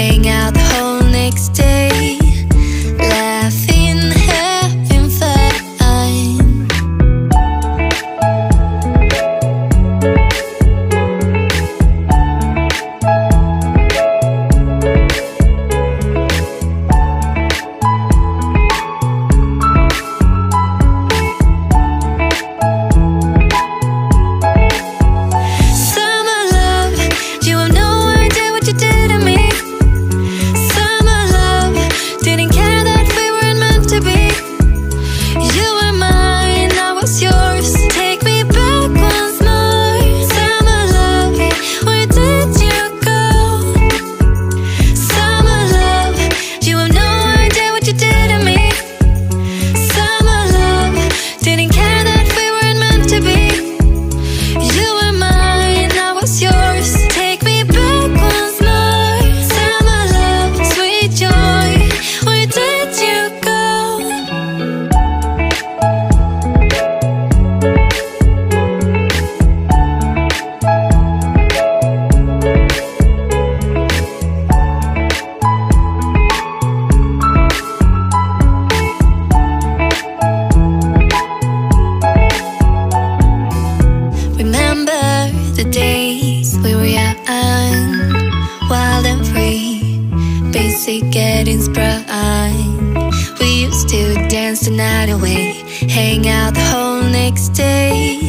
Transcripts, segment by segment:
hang out the whole next day, laughing, having fun. The days we were young, wild and free, basic getting sprung. We used to dance the night away, hang out the whole next day,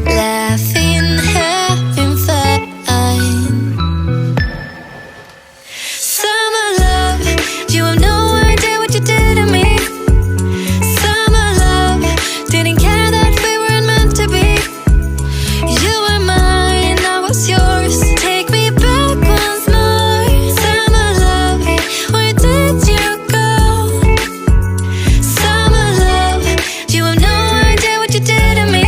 laughing, having fun. Summer love, you have no idea what you did to me. Summer love, didn't care that we weren't meant to be. You were mine, I was yours. Take me back once more. Summer love, where did you go? Summer love, you have no idea what you did to me.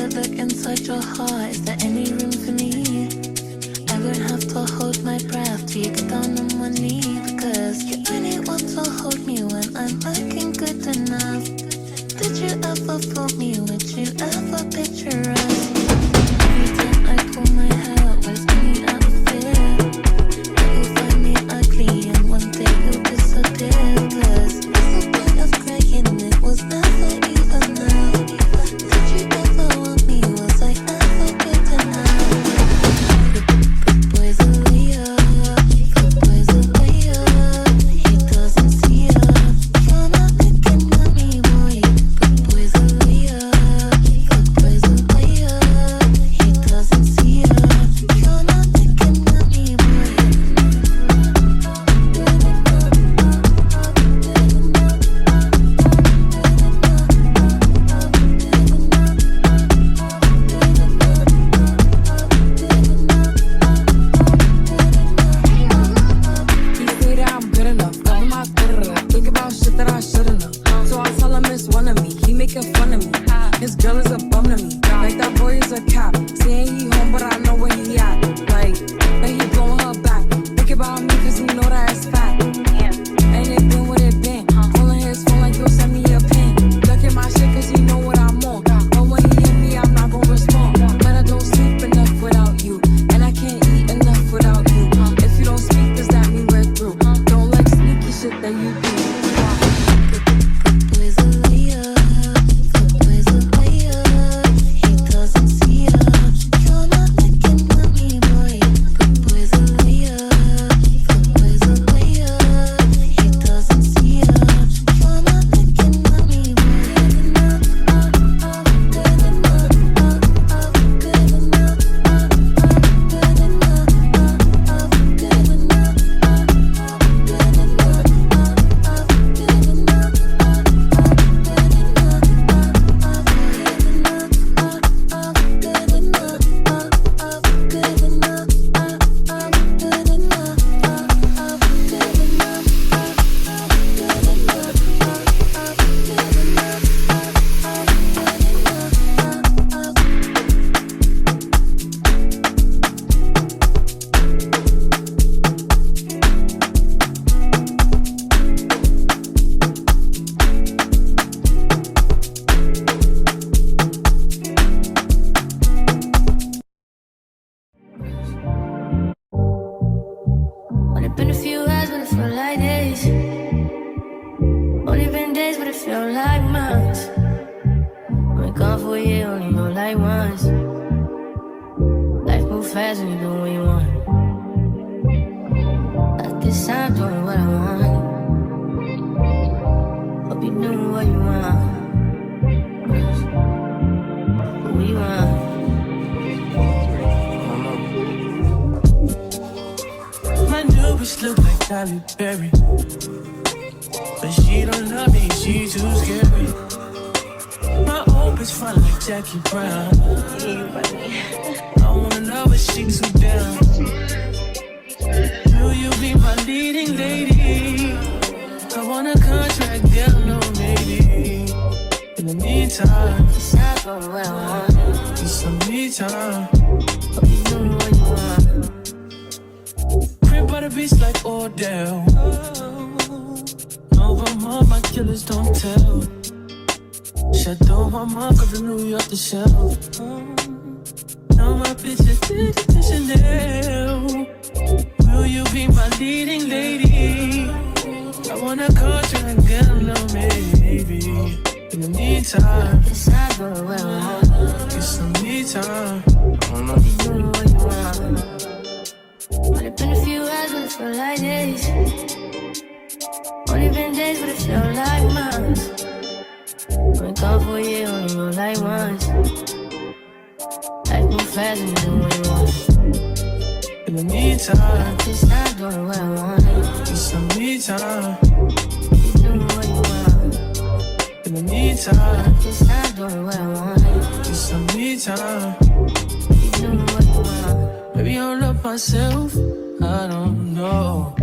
a look inside your heart. Is there any room for me? I won't have to hold my breath till you get down on one knee. Because you only want to hold me when I'm looking good enough. Did you ever fool me? Would you ever picture us? Every time I pull my hair, where's me out of fear? You'll find me ugly and one day you'll disappear. Cause there's no point of crying, it was never even now. Did you ever want me? Was I ever good enough? Good boy's a liar, good boy's a liar. He doesn't see her. You're not looking at me, boy. Good boy's a liar, good boy's a liar. He doesn't see her. You're not looking at me, boy. He say that I'm good enough, but I'm not good enough. Think about shit that I shouldn't know. So I tell him it's one of me. He making fun of me. His girl is a bum to me. Like that boy is a cop. Saying he home, but I know where he at. Like, but he blowing her back. Think about me, cause he know that it's fat. And it been what it been. Calling his phone like, yo, send me a pin. Ducking my shit cause he know what I'm on. But when he hit me, I'm not gonna respond. But I don't sleep enough without you. And I can't eat enough without you. If you don't speak, does that mean we're through? Don't like sneaky shit that you do. Good boy's a liar, good boy's a liar. He doesn't see her. You're not looking at me, boy. Good boy's a liar, good boy's a liar. He doesn't see her. You're not looking at me, boy. Good enough, good enough, good enough, good enough, Only been a few hours, but it feel like days. Only been days, but it feel like months. Been gone for a year, only know like once. Life move fast when you do what you want. At this time, doing what I want. Hope you doing what you want. What you want? My new bitch look like Halle Berry, but she don't love me, she too scary. My old bitch fine like Jackie Brown. I wanna know if she too down. Will you be my leading lady? I want a contract, girl, no maybe. In the meantime, It's not for what I want. need some me time. Hope you doing what you want. Crib by the beach like Odell. No, but mom, my killers don't tell. Shadow my mom, cause I New York the shelf. Now my bitch is to Chanel. Will you be my leading lady? I want a contract, girl, no maybe. In the meantime, It's not for what I want. get some me time. Hope you doing what you want. Only been a few hours, but it feel like days. Only been days, but it feel like months. Been gone for a year, only know like once. Life move fast when you do what you want. In the meantime, Just not doing what I want. get some me time. You doing what you want. In the meantime, Just not doing what I want. get some me time. You doing what you want. Maybe I don't love myself, I don't know.